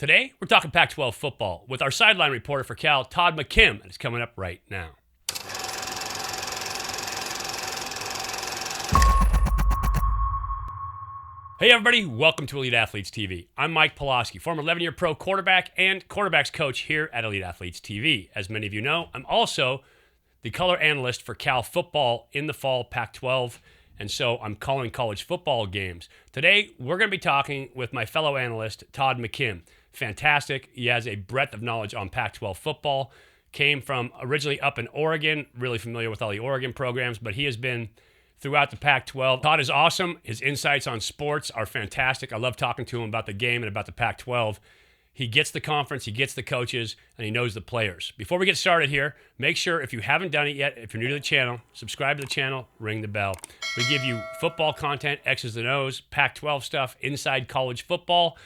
Today, we're talking Pac-12 football with our sideline reporter for Cal, Todd McKim, and it's coming up right now. Hey everybody, welcome to Elite Athletes TV. I'm Mike Pawlawski, former 11-year pro quarterback and quarterbacks coach here at Elite Athletes TV. As many of you know, I'm also the color analyst for Cal football in the fall Pac-12, and so I'm calling college football games. Today, we're going to be talking with my fellow analyst, Todd McKim. Fantastic. He has a breadth of knowledge on Pac-12 football. Came from originally up in Oregon, really familiar with all the Oregon programs, but he has been throughout the Pac-12. Todd is awesome. His insights on sports are fantastic. I love talking to him about the game and about the Pac-12. He gets the conference, he gets the coaches, and he knows the players. Before we get started here, make sure if you haven't done it yet, if you're new to the channel, subscribe to the channel, ring the bell. We give you football content, X's and O's, Pac-12 stuff, inside college football,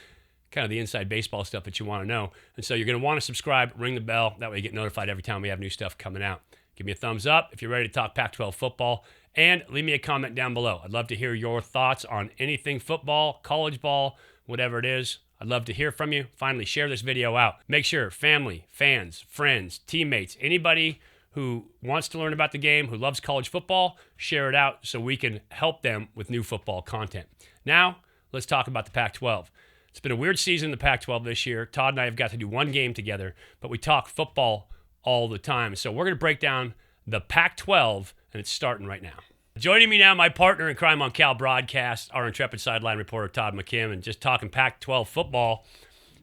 kind of the inside baseball stuff that you want to know. And so you're going to want to subscribe, ring the bell. That way you get notified every time we have new stuff coming out. Give me a thumbs up if you're ready to talk Pac-12 football. And leave me a comment down below. I'd love to hear your thoughts on anything football, college ball, whatever it is. I'd love to hear from you. Finally, share this video out. Make sure family, fans, friends, teammates, anybody who wants to learn about the game, who loves college football, share it out so we can help them with new football content. Now, let's talk about the Pac-12. It's been a weird season in the Pac-12 this year. Todd and I have got to do one game together, but we talk football all the time. So we're going to break down the Pac-12, and it's starting right now. Joining me now, my partner in crime on Cal Broadcast, our intrepid sideline reporter, Todd McKim, and just talking Pac-12 football.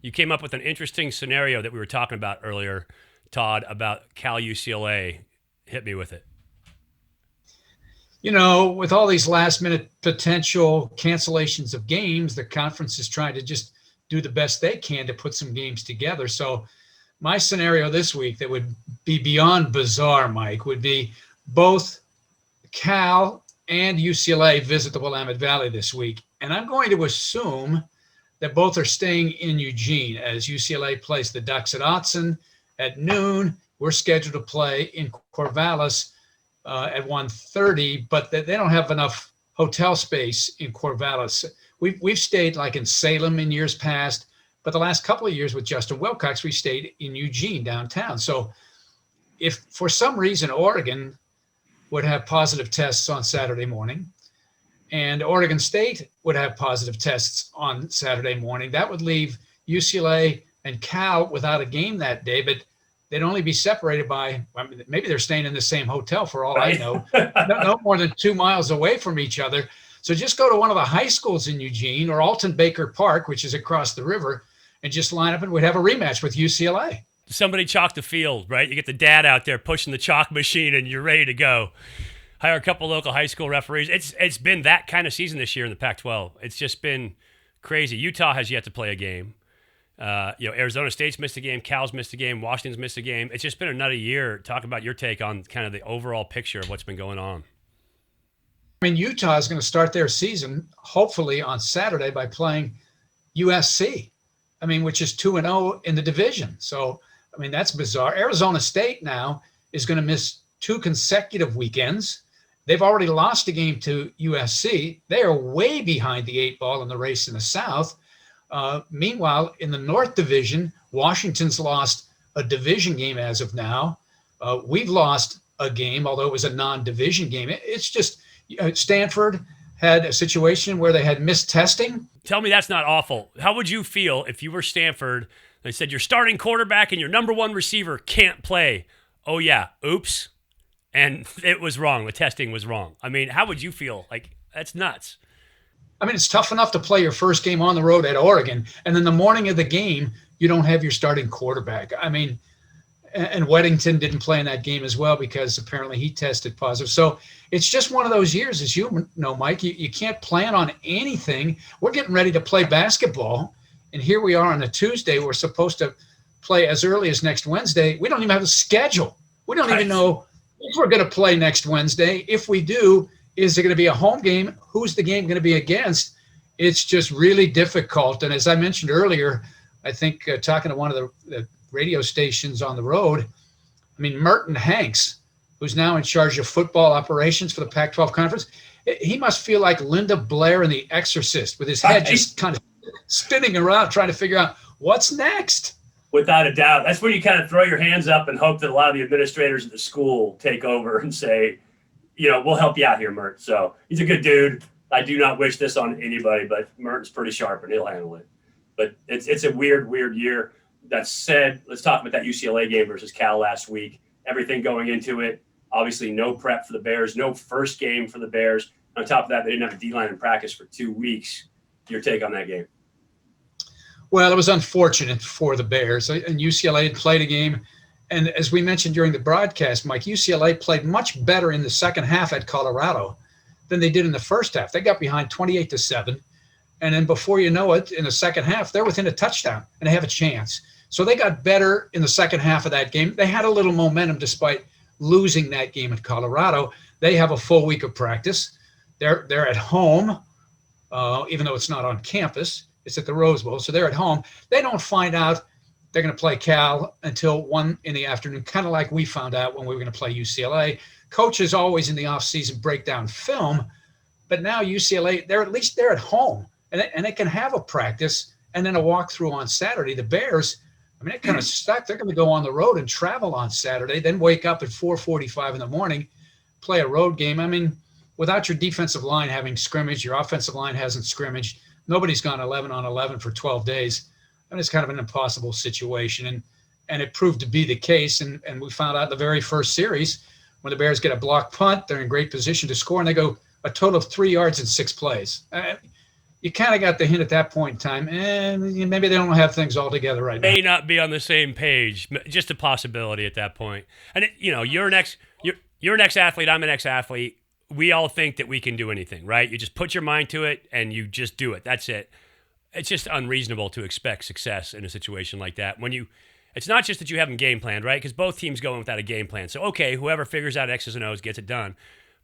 You came up with an interesting scenario that we were talking about earlier, Todd, about Cal UCLA. Hit me with it. You know, with all these last-minute potential cancellations of games, the conference is trying to just do the best they can to put some games together. So my scenario this week that would be beyond bizarre, Mike, would be both Cal and UCLA visit the Willamette Valley this week. And I'm going to assume that both are staying in Eugene as UCLA plays the Ducks at Autzen at noon. We're scheduled to play in Corvallis at 1:30, but they don't have enough hotel space in Corvallis. We've stayed like in Salem in years past, but the last couple of years with Justin Wilcox, we stayed in Eugene downtown. So if for some reason Oregon would have positive tests on Saturday morning and Oregon State would have positive tests on Saturday morning, that would leave UCLA and Cal without a game that day, but they'd only be separated by, maybe they're staying in the same hotel for all I know, no more than 2 miles away from each other. So just go to one of the high schools in Eugene or Alton Baker Park, which is across the river, and just line up and we'd have a rematch with UCLA. Somebody chalk the field, right? You get the dad out there pushing the chalk machine and you're ready to go. Hire a couple local high school referees. It's been that kind of season this year in the Pac-12. It's just been crazy. Utah has yet to play a game. Arizona State's missed a game. Cal's missed a game. Washington's missed a game. It's just been a nutty year. Talk about your take on kind of the overall picture of what's been going on. I mean, Utah is going to start their season, hopefully on Saturday, by playing USC. I mean, which is 2-0 in the division. So, I mean, that's bizarre. Arizona State now is going to miss 2 consecutive weekends. They've already lost a game to USC. They are way behind the 8 ball in the race in the South. Meanwhile, in the North Division, Washington's lost a division game as of now. We've lost a game, although it was a non-division game. It's just Stanford had a situation where they had missed testing. Tell me that's not awful. How would you feel if you were Stanford? They said your starting quarterback and your number 1 receiver can't play. Oh, yeah. Oops. And it was wrong. The testing was wrong. I mean, how would you feel? Like, that's nuts. I mean, it's tough enough to play your first game on the road at Oregon, and then the morning of the game, you don't have your starting quarterback. I mean, and Weddington didn't play in that game as well because apparently he tested positive. So it's just one of those years, as you know, Mike, you can't plan on anything. We're getting ready to play basketball, and here we are on a Tuesday. We're supposed to play as early as next Wednesday. We don't even have a schedule. We don't even know if we're going to play next Wednesday. If we do, is it going to be a home game? Who's the game going to be against? It's just really difficult. And as I mentioned earlier, I think talking to one of the radio stations on the road, I mean, Merton Hanks, who's now in charge of football operations for the Pac-12 conference, he must feel like Linda Blair in The Exorcist with his head just kind of spinning around trying to figure out What's next? Without a doubt. That's where you kind of throw your hands up and hope that a lot of the administrators at the school take over and say, we'll help you out here, Mert. So he's a good dude. I do not wish this on anybody, but Mert's pretty sharp and he'll handle it. But it's a weird year. That said, let's talk about that UCLA game versus Cal last week. Everything going into it. Obviously, no prep for the Bears, no first game for the Bears. On top of that, they didn't have a D-line in practice for 2 weeks. Your take on that game? Well, it was unfortunate for the Bears, and UCLA had played a game. And as we mentioned during the broadcast, Mike, UCLA played much better in the second half at Colorado than they did in the first half. They got behind 28-7. And then before you know it, in the second half, they're within a touchdown and they have a chance. So they got better in the second half of that game. They had a little momentum despite losing that game at Colorado. They have a full week of practice. They're at home, even though it's not on campus. It's at the Rose Bowl, so they're at home. They don't find out they're going to play Cal until 1 in the afternoon, kind of like we found out when we were going to play UCLA. Coaches always in the offseason break down film, but now UCLA, they're at home, and they can have a practice and then a walkthrough on Saturday. The Bears, they're kind of stuck. They're going to go on the road and travel on Saturday, then wake up at 4:45 in the morning, play a road game. Without your defensive line having scrimmaged, your offensive line hasn't scrimmaged. Nobody's gone 11 on 11 for 12 days. And it's kind of an impossible situation. And it proved to be the case. And we found out in the very first series, when the Bears get a block punt, they're in great position to score, and they go a total of 3 yards in 6 plays. You kind of got the hint at that point in time, and maybe they don't have things all together right now. May not be on the same page, just a possibility at that point. And you're an ex-athlete, I'm an ex-athlete. We all think that we can do anything, right? You just put your mind to it and you just do it. That's it. It's just unreasonable to expect success in a situation like that. It's not just that you haven't game planned, right? Because both teams go in without a game plan. So, okay, whoever figures out X's and O's gets it done.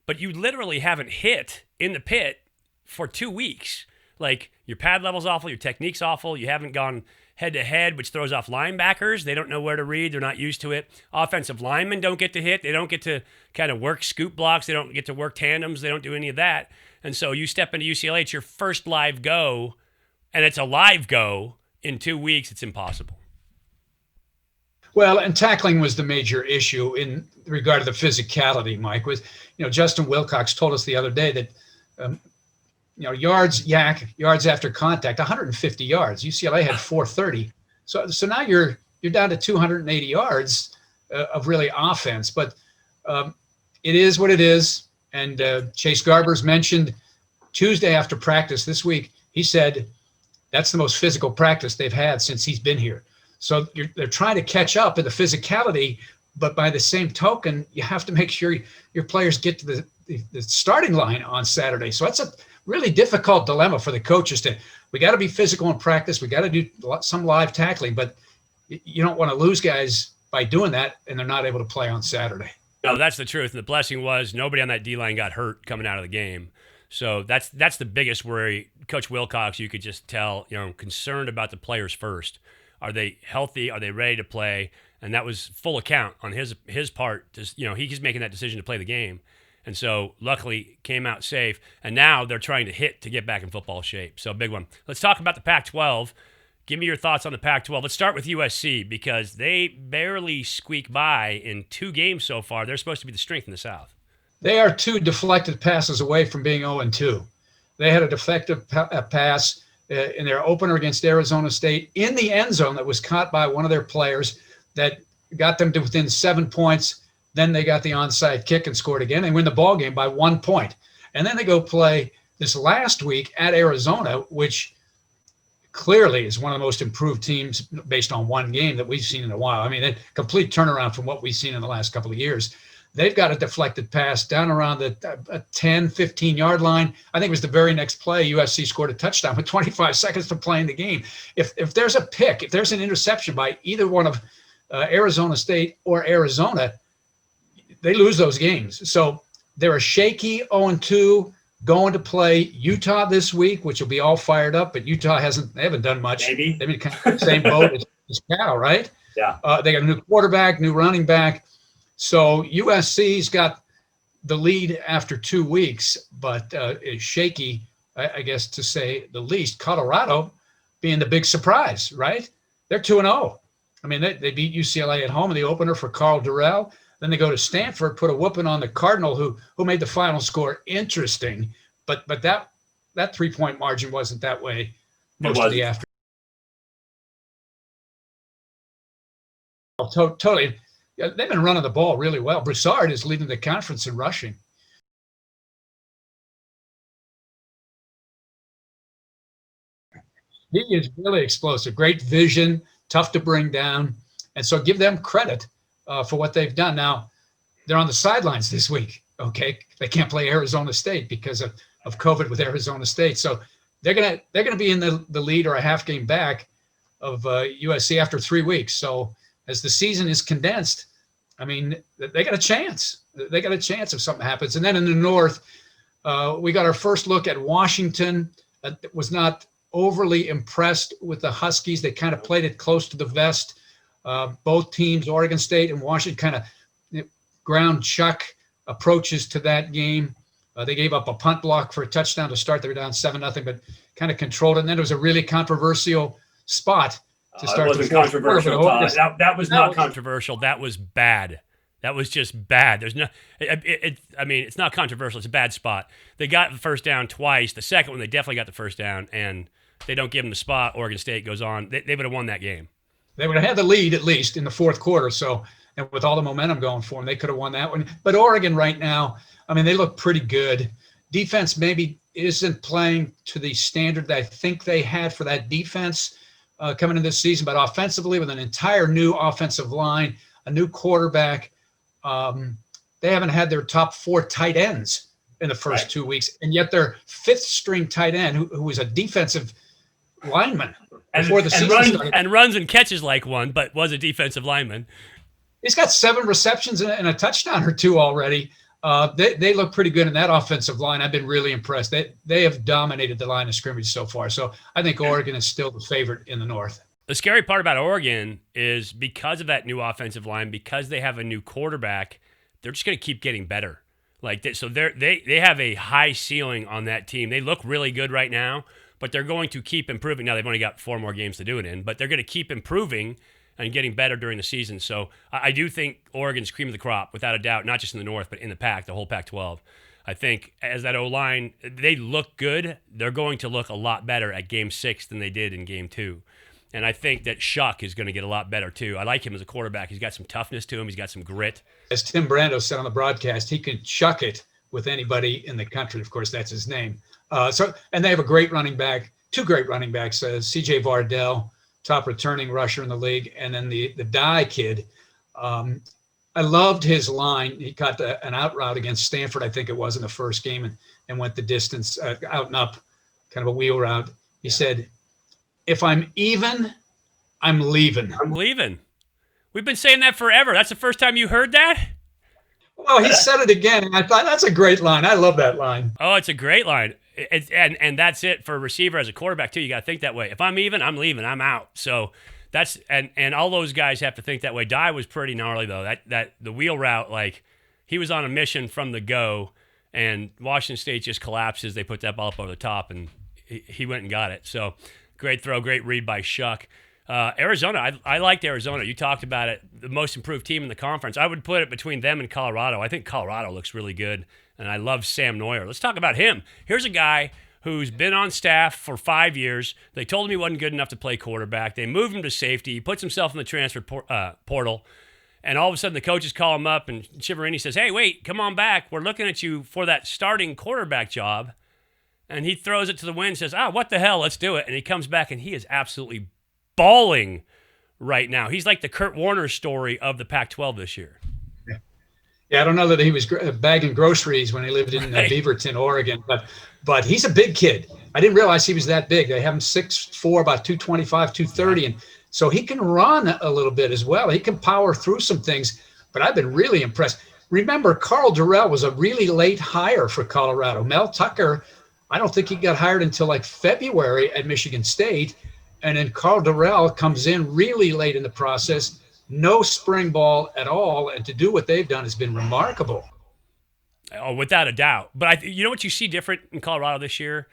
But you literally haven't hit in the pit for 2 weeks. Like, your pad level's awful, your technique's awful, you haven't gone head-to-head, which throws off linebackers. They don't know where to read. They're not used to it. Offensive linemen don't get to hit. They don't get to kind of work scoop blocks. They don't get to work tandems. They don't do any of that. And so you step into UCLA, it's your first live go, and it's a live go in 2 weeks. It's impossible. Well, and tackling was the major issue in regard to the physicality, Mike. Justin Wilcox told us the other day that yards after contact, 150 yards. UCLA had 430. So now you're down to 280 yards of really offense. But it is what it is. And Chase Garbers mentioned Tuesday after practice this week, he said that's the most physical practice they've had since he's been here. So they're trying to catch up in the physicality, but by the same token, you have to make sure your players get to the starting line on Saturday. So that's a really difficult dilemma for the coaches we got to be physical in practice. We got to do some live tackling, but you don't want to lose guys by doing that, and they're not able to play on Saturday. No, that's the truth. And the blessing was nobody on that D-line got hurt coming out of the game. So that's the biggest worry. Coach Wilcox, you could just tell, concerned about the players first. Are they healthy? Are they ready to play? And that was full account on his part. He's making that decision to play the game. And so luckily came out safe. And now they're trying to hit to get back in football shape. So big one. Let's talk about the Pac-12. Give me your thoughts on the Pac-12. Let's start with USC because they barely squeak by in 2 games so far. They're supposed to be the strength in the South. They are 2 deflected passes away from being 0-2. They had a deflective pass in their opener against Arizona State in the end zone that was caught by one of their players that got them to within 7 points. Then they got the onside kick and scored again and win the ball game by 1 point. And then they go play this last week at Arizona, which clearly is one of the most improved teams based on one game that we've seen in a while. A complete turnaround from what we've seen in the last couple of years. They've got a deflected pass down around the 10, 15-yard line. I think it was the very next play, USC scored a touchdown with 25 seconds to play in the game. If there's a pick, if there's an interception by either one of Arizona State or Arizona, they lose those games. So they're a shaky 0-2 going to play Utah this week, which will be all fired up, but Utah they haven't done much. Maybe. They've been kind of the same boat as Cal, right? Yeah. They got a new quarterback, new running back. So USC's got the lead after 2 weeks, but is shaky, I guess, to say the least. Colorado being the big surprise, right? They're 2-0. I mean, they beat UCLA at home in the opener for Carl Durrell. Then they go to Stanford, put a whooping on the Cardinal, who made the final score interesting. But that 3-point margin wasn't that way most of the afternoon. Totally. They've been running the ball really well. Broussard is leading the conference in rushing. He is really explosive. Great vision, tough to bring down. And so give them credit for what they've done. Now, they're on the sidelines this week, okay? They can't play Arizona State because of COVID with Arizona State. So they're gonna be in the lead or a half game back of USC after 3 weeks. So as the season is condensed, I mean, they got a chance. They got a chance if something happens. And then in the North, we got our first look at Washington. Was not overly impressed with the Huskies. They kind of played it close to the vest. Both teams, Oregon State and Washington, kind of ground chuck approaches to that game. They gave up a punt block for a touchdown to start. They were down 7-0, but kind of controlled it. And then there was a really controversial spot to start. It wasn't controversial, Todd. That was not controversial. That was bad. That was just bad. There's no. I mean, it's not controversial. It's a bad spot. They got the first down twice. The second one, they definitely got the first down, and they don't give them the spot. Oregon State goes on. They would have won that game. They would have had the lead at least in the fourth quarter. So, and with all the momentum going for them, they could have won that one. But Oregon right now, I mean, they look pretty good. Defense maybe isn't playing to the standard that I think they had for that defense coming into this season. But offensively, with an entire new offensive line, a new quarterback, they haven't had their top 4 tight ends in the first 2 weeks. And yet their 5th string tight end, who was a defensive lineman before the season started. And runs and catches like one, but was a defensive lineman. He's got 7 receptions and a touchdown or 2 already. They look pretty good in that offensive line. I've been really impressed. They have dominated the line of scrimmage so far. So I think Oregon is still the favorite in the North. The scary part about Oregon is because of that new offensive line, because they have a new quarterback, they're just going to keep getting better. So they have a high ceiling on that team. They look really good right now, but they're going to keep improving. Now they've only got 4 more games to do it in, but they're going to keep improving and getting better during the season. So I do think Oregon's cream of the crop, without a doubt, not just in the North, but in the Pac, the whole Pac-12. I think as that O-line, they look good. They're going to look a lot better at Game 6 than they did in Game 2. And I think that Shuck is going to get a lot better, too. I like him as a quarterback. He's got some toughness to him. He's got some grit. As Tim Brando said on the broadcast, he can chuck it with anybody in the country. Of course, that's his name. And they have a great running back, 2 great running backs, C.J. Vardell, top returning rusher in the league, and then the Dye kid. I loved his line. He caught an out route against Stanford, I think it was, in the first game, and went the distance, out and up, kind of a wheel route. He said, "If I'm even, I'm leaving." I'm leaving. We've been saying that forever. That's the first time you heard that? Well, he said it again, and I thought, that's a great line. I love that line. Oh, it's a great line. And that's it for a receiver as a quarterback, too. You got to think that way. If I'm even, I'm leaving. I'm out. So that's and all those guys have to think that way. Dye was pretty gnarly, though. That the wheel route, like, he was on a mission from the go, and Washington State just collapses. They put that ball up over the top, and he went and got it. So great throw, great read by Shuck. Arizona, I liked Arizona. You talked about it, the most improved team in the conference. I would put it between them and Colorado. I think Colorado looks really good, and I love Sam Neuer. Let's talk about him. Here's a guy who's been on staff for 5 years. They told him he wasn't good enough to play quarterback. They moved him to safety. He puts himself in the transfer portal, and all of a sudden the coaches call him up, and Chiaverini says, "Hey, wait, come on back. We're looking at you for that starting quarterback job." And he throws it to the wind and says, what the hell, let's do it. And he comes back, and he is absolutely balling right now. He's like the Kurt Warner story of the Pac-12 this year. Yeah, I don't know that he was bagging groceries when he lived in Beaverton, Oregon, but he's a big kid. I didn't realize he was that big. They have him 6'4", about 225, 230, and so he can run a little bit as well. He can power through some things, but I've been really impressed. Remember, Carl Durrell was a really late hire for Colorado. Mel Tucker, I don't think he got hired until like February at Michigan State. And then Carl Durrell comes in really late in the process, no spring ball at all. And to do what they've done has been remarkable. Oh, without a doubt. But you know what you see different in Colorado this year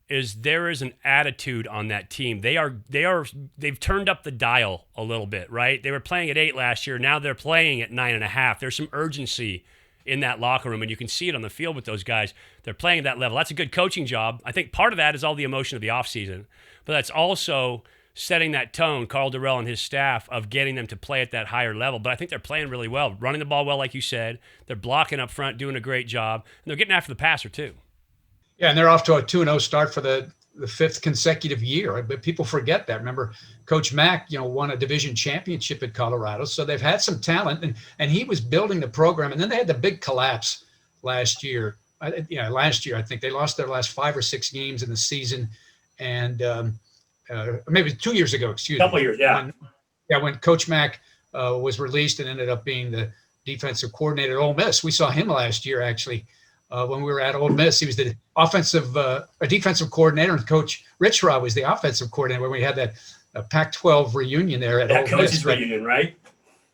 is there is an attitude on that team. They've turned up the dial a little bit, right? They were playing at 8 last year. Now they're playing at 9.5. There's some urgency in that locker room, and you can see it on the field with those guys. They're playing at that level. That's a good coaching job. I think part of that is all the emotion of the offseason, but that's also setting that tone, Carl Durrell and his staff, of getting them to play at that higher level. But I think they're playing really well, running the ball well, like you said. They're blocking up front, doing a great job, and they're getting after the passer too. Yeah, and they're off to a 2-0 start for the fifth consecutive year. But people forget that. Remember, Coach Mack, won a division championship at Colorado, so they've had some talent, and he was building the program. And then they had the big collapse last year. Last year I think they lost their last 5 or 6 games in the season, and maybe 2 years ago. Excuse me. Couple years, yeah. When Coach Mack was released and ended up being the defensive coordinator at Ole Miss. We saw him last year actually. When we were at Ole Miss, he was the defensive coordinator, and Coach Rich Rod was the offensive coordinator when we had that Pac-12 reunion there at Ole Miss. Coaches reunion, right?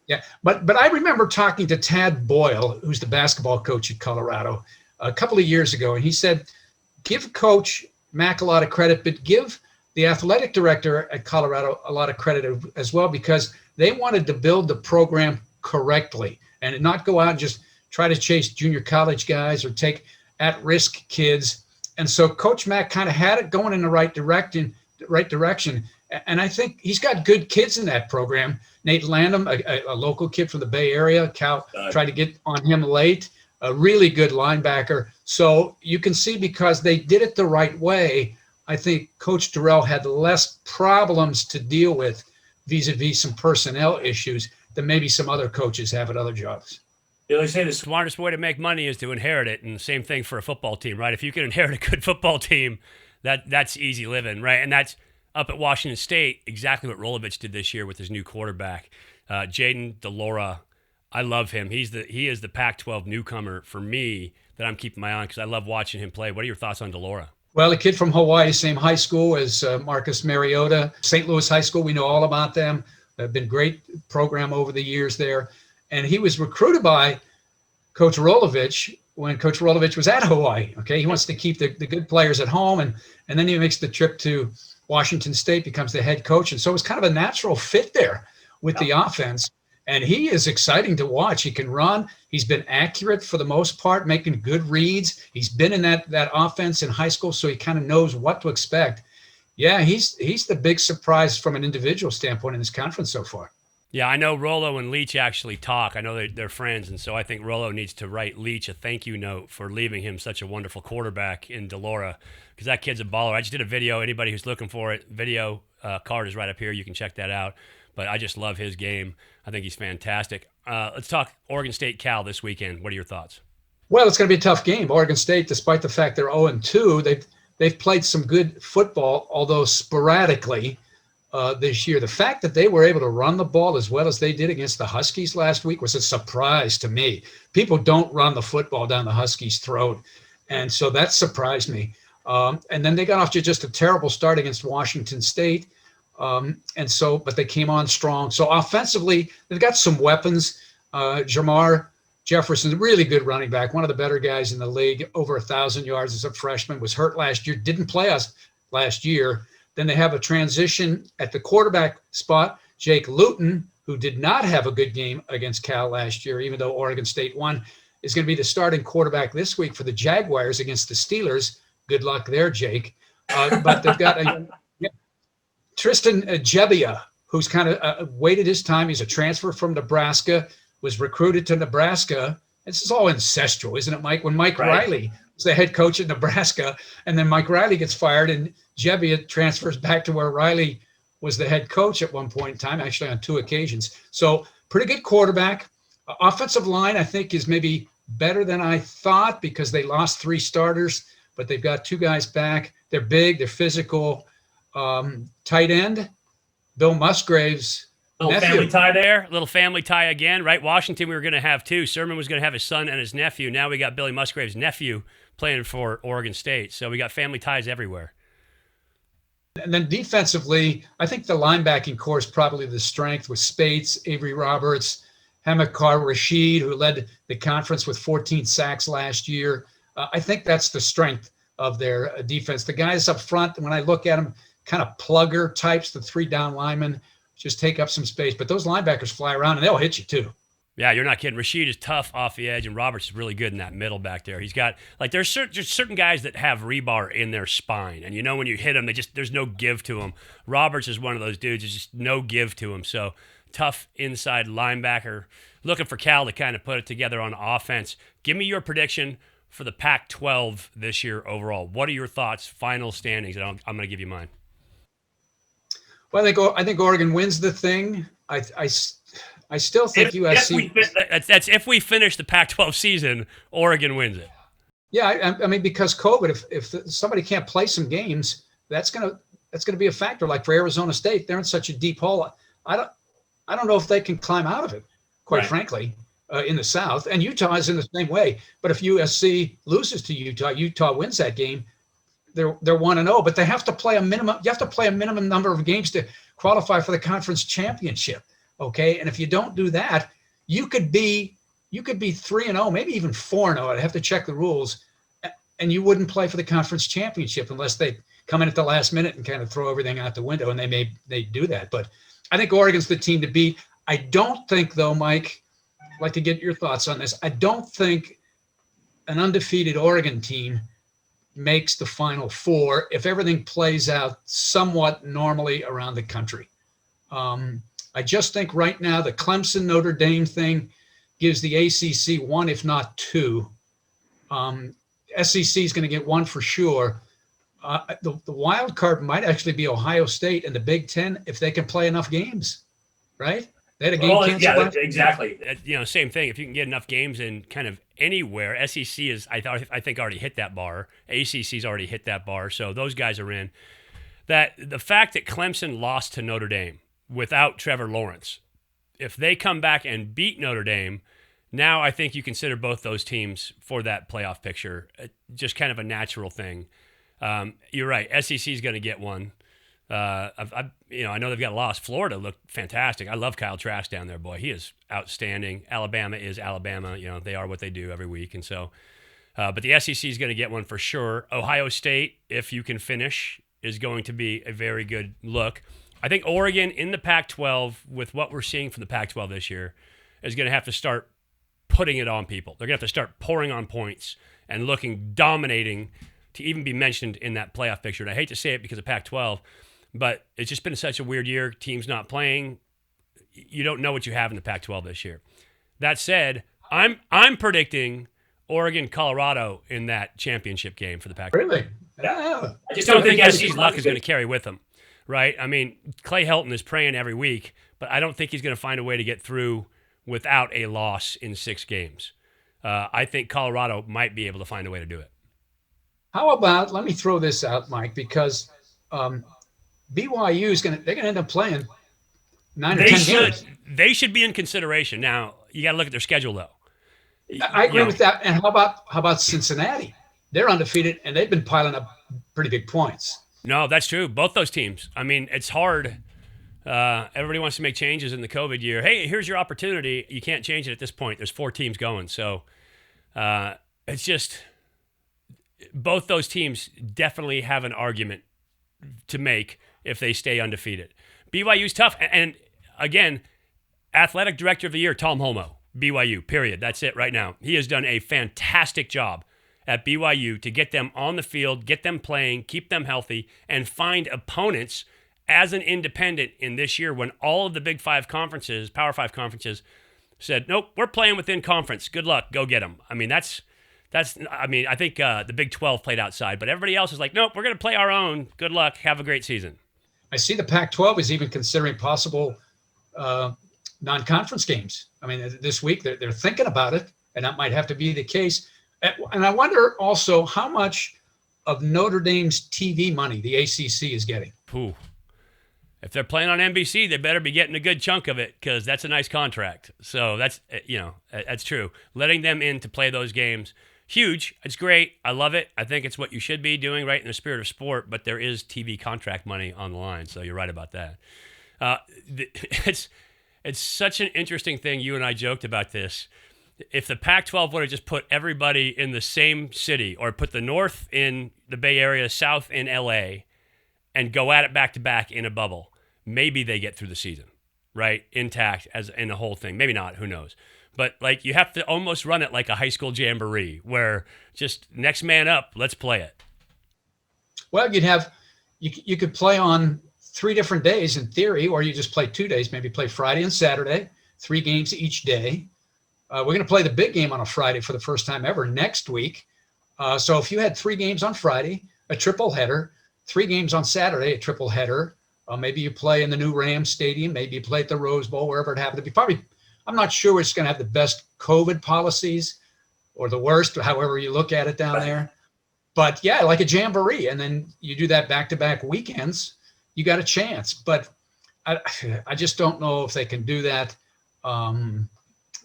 Yeah, but I remember talking to Tad Boyle, who's the basketball coach at Colorado, a couple of years ago, and he said, give Coach Mack a lot of credit, but give the athletic director at Colorado a lot of credit as well, because they wanted to build the program correctly and not go out and just try to chase junior college guys or take at-risk kids. And so Coach Mack kind of had it going in the right direction. And I think he's got good kids in that program. Nate Landum, a local kid from the Bay Area. Cal tried to get on him late. A really good linebacker. So you can see, because they did it the right way, I think Coach Durrell had less problems to deal with vis-a-vis some personnel issues than maybe some other coaches have at other jobs. They say the smartest way to make money is to inherit it, and the same thing for a football team, right? If you can inherit a good football team, that's easy living, right? And that's up at Washington State, exactly what Rolovich did this year with his new quarterback, Jaden DeLora. I love him. He is the Pac-12 newcomer for me that I'm keeping my eye on, because I love watching him play. What are your thoughts on DeLora? Well, a kid from Hawaii, same high school as Marcus Mariota, St. Louis High School. We know all about them. They've been great program over the years there. And he was recruited by Coach Rolovich when Coach Rolovich was at Hawaii. Okay, he wants to keep the good players at home, and then he makes the trip to Washington State, becomes the head coach, and so it's kind of a natural fit there with the offense. And he is exciting to watch. He can run. He's been accurate for the most part, making good reads. He's been in that offense in high school, so he kind of knows what to expect. Yeah, he's the big surprise from an individual standpoint in this conference so far. Yeah, I know Rollo and Leach actually talk. I know they're friends, and so I think Rollo needs to write Leach a thank you note for leaving him such a wonderful quarterback in DeLora, because that kid's a baller. I just did a video. Anybody who's looking for it, video card is right up here. You can check that out. But I just love his game. I think he's fantastic. Let's talk Oregon State Cal this weekend. What are your thoughts? Well, it's going to be a tough game. Oregon State, despite the fact they're 0-2, they've played some good football, although sporadically. This year. The fact that they were able to run the ball as well as they did against the Huskies last week was a surprise to me. People don't run the football down the Huskies' throat, and so that surprised me. And then they got off to just a terrible start against Washington State, but they came on strong. So offensively, they've got some weapons. Jamar Jefferson, really good running back, one of the better guys in the league, over 1,000 yards as a freshman, was hurt last year, didn't play us last year. Then they have a transition at the quarterback spot. Jake Luton, who did not have a good game against Cal last year, even though Oregon State won, is going to be the starting quarterback this week for the Jaguars against the Steelers. Good luck there, Jake. But they've got Tristan Jebbia, who's kind of waited his time. He's a transfer from Nebraska, was recruited to Nebraska. This is all ancestral, isn't it, Mike? When Mike Riley was the head coach at Nebraska, and then Mike Riley gets fired, and Jebbia transfers back to where Riley was the head coach at one point in time, actually on 2 occasions. So pretty good quarterback. Offensive line, I think, is maybe better than I thought, because they lost 3 starters, but they've got 2 guys back. They're big, they're physical. Tight end, Bill Musgrave's little family tie there, little family tie again, right? Washington, we were going to have 2. Sermon was going to have his son and his nephew. Now we got Billy Musgrave's nephew playing for Oregon State. So we got family ties everywhere. And then defensively, I think the linebacking core is probably the strength, with Spates, Avery Roberts, Hamilcar Rashed, who led the conference with 14 sacks last year. I think that's the strength of their defense. The guys up front, when I look at them, kind of plugger types, the 3 down linemen, just take up some space. But those linebackers fly around and they'll hit you too. Yeah, you're not kidding. Rashid is tough off the edge, and Roberts is really good in that middle back there. He's got, like, there's certain guys that have rebar in their spine, and you know when you hit them, there's no give to them. Roberts is one of those dudes. There's just no give to him. So tough inside linebacker. Looking for Cal to kind of put it together on offense. Give me your prediction for the Pac-12 this year overall. What are your thoughts, final standings? And I'm going to give you mine. Well, I think Oregon wins the thing. I still think USC. That's if we finish the Pac-12 season, Oregon wins it. Yeah, I mean, because COVID, if somebody can't play some games, that's gonna be a factor. Like for Arizona State, they're in such a deep hole. I don't know if they can climb out of it, quite frankly, in the South. And Utah is in the same way. But if USC loses to Utah wins that game, they're 1-0. But they have to play a minimum. You have to play a minimum number of games to qualify for the conference championship. Okay, and if you don't do that, you could be 3-0, maybe even 4-0. I'd have to check the rules, and you wouldn't play for the conference championship unless they come in at the last minute and kind of throw everything out the window. And they do that. But I think Oregon's the team to beat. I don't think, though, Mike, I'd like to get your thoughts on this. I don't think an undefeated Oregon team makes the Final Four if everything plays out somewhat normally around the country. I just think right now the Clemson Notre Dame thing gives the ACC 1, if not 2. SEC is going to get 1 for sure. The wild card might actually be Ohio State and the Big Ten if they can play enough games, right? They had a game canceled. Yeah, exactly. Same thing. If you can get enough games in kind of anywhere, SEC is I think already hit that bar. ACC's already hit that bar, so those guys are in. That the fact that Clemson lost to Notre Dame without Trevor Lawrence, if they come back and beat Notre Dame, now I think you consider both those teams for that playoff picture. Just kind of a natural thing. You're right. SEC is going to get 1. I know they've got a loss. Florida looked fantastic. I love Kyle Trask down there, boy. He is outstanding. Alabama is Alabama. They are what they do every week, and so. But the SEC is going to get 1 for sure. Ohio State, if you can finish, is going to be a very good look. I think Oregon in the Pac-12, with what we're seeing from the Pac-12 this year, is going to have to start putting it on people. They're going to have to start pouring on points and looking dominating to even be mentioned in that playoff picture. And I hate to say it because of Pac-12, but it's just been such a weird year. Teams not playing. You don't know what you have in the Pac-12 this year. That said, I'm predicting Oregon, Colorado in that championship game for the Pac-12. Really? Yeah. I just don't think SC's luck is going to carry with them. Right? I mean, Clay Helton is praying every week, but I don't think he's going to find a way to get through without a loss in 6 games. I think Colorado might be able to find a way to do it. How about, let me throw this out, Mike, because BYU is they're going to end up playing 9 or 10 games. They should be in consideration. Now, you got to look at their schedule, though. I agree with that. And how about Cincinnati? They're undefeated, and they've been piling up pretty big points. No, that's true. Both those teams. I mean, it's hard. Everybody wants to make changes in the COVID year. Hey, here's your opportunity. You can't change it at this point. There's 4 teams going. So it's just both those teams definitely have an argument to make if they stay undefeated. BYU's tough. And again, athletic director of the year, Tom Holmoe, BYU, period. That's it right now. He has done a fantastic job at BYU to get them on the field, get them playing, keep them healthy, and find opponents as an independent in this year when all of the Big 5 conferences, Power 5 conferences, said, nope, we're playing within conference. Good luck. Go get them. I mean, I think the Big 12 played outside, but everybody else is like, nope, we're going to play our own. Good luck. Have a great season. I see the Pac-12 is even considering possible non-conference games. I mean, this week they're thinking about it, and that might have to be the case. And I wonder also how much of Notre Dame's TV money the ACC is getting. Ooh. If they're playing on NBC, they better be getting a good chunk of it because that's a nice contract. So that's true. Letting them in to play those games, huge. It's great. I love it. I think it's what you should be doing right in the spirit of sport, but there is TV contract money on the line, so you're right about that. It's such an interesting thing. You and I joked about this. if the Pac-12 would have just put everybody in the same city, or put the North in the Bay Area, South in LA, and go at it back to back in a bubble, maybe they get through the season, right? Intact as in the whole thing. Maybe not, who knows? But like, you have to almost run it like a high school jamboree, where just next man up, let's play it. Well, you could play on 3 different days in theory, or you just play 2 days, maybe play Friday and Saturday, 3 games each day. We're going to play the big game on a Friday for the first time ever next week. So if you had 3 games on Friday, a triple header, 3 games on Saturday, a triple header, maybe you play in the new Rams Stadium, maybe you play at the Rose Bowl, wherever it happened to be. I'm not sure it's going to have the best COVID policies or the worst, however you look at it down there. But yeah, like a jamboree. And then you do that back-to-back weekends, you got a chance. But I just don't know if they can do that.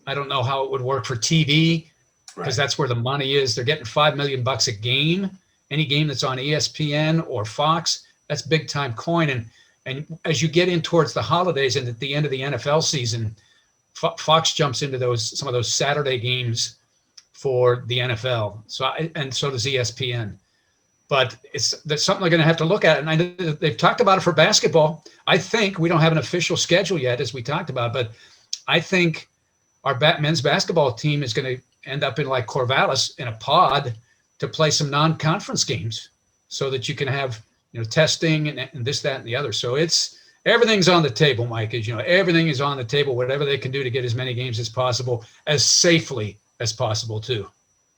I don't know how it would work for TV, because that's where the money is. They're getting $5 million a game. Any game that's on ESPN or Fox, that's big time coin. And as you get in towards the holidays and at the end of the NFL season, Fox jumps into some of those Saturday games for the NFL. And so does ESPN. But that's something they're going to have to look at. And I know they've talked about it for basketball. I think we don't have an official schedule yet, as we talked about, but I think our men's basketball team is going to end up in like Corvallis in a pod to play some non-conference games, so that you can have, testing and this, that, and the other. So everything's on the table, Mike. As you know, everything is on the table, whatever they can do to get as many games as possible, as safely as possible too.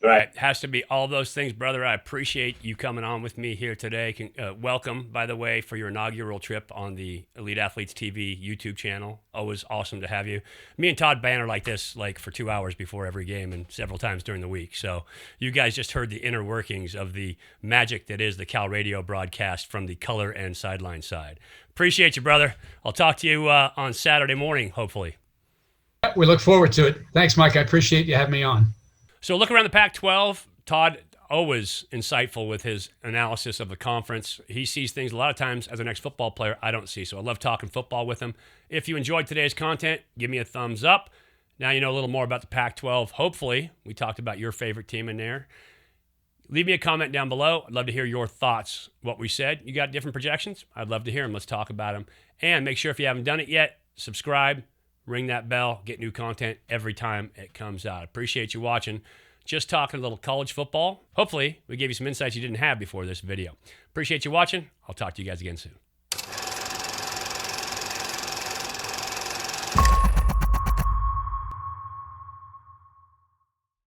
Right. It has to be all those things, brother. I appreciate you coming on with me here today. Welcome, by the way, for your inaugural trip on the Elite Athletes TV YouTube channel. Always awesome to have you. Me and Todd banter like this, like for 2 hours before every game and several times during the week. So you guys just heard the inner workings of the magic that is the Cal Radio broadcast from the color and sideline side. Appreciate you, brother. I'll talk to you on Saturday morning, hopefully. We look forward to it. Thanks, Mike. I appreciate you having me on. So look around the Pac-12. Todd, always insightful with his analysis of the conference. He sees things a lot of times as an ex-football player I don't see. So I love talking football with him. If you enjoyed today's content, give me a thumbs up. Now you know a little more about the Pac-12. Hopefully, we talked about your favorite team in there. Leave me a comment down below. I'd love to hear your thoughts, what we said. You got different projections? I'd love to hear them. Let's talk about them. And make sure if you haven't done it yet, subscribe. Ring that bell, get new content every time it comes out. Appreciate you watching. Just talking a little college football. Hopefully, we gave you some insights you didn't have before this video. Appreciate you watching. I'll talk to you guys again soon.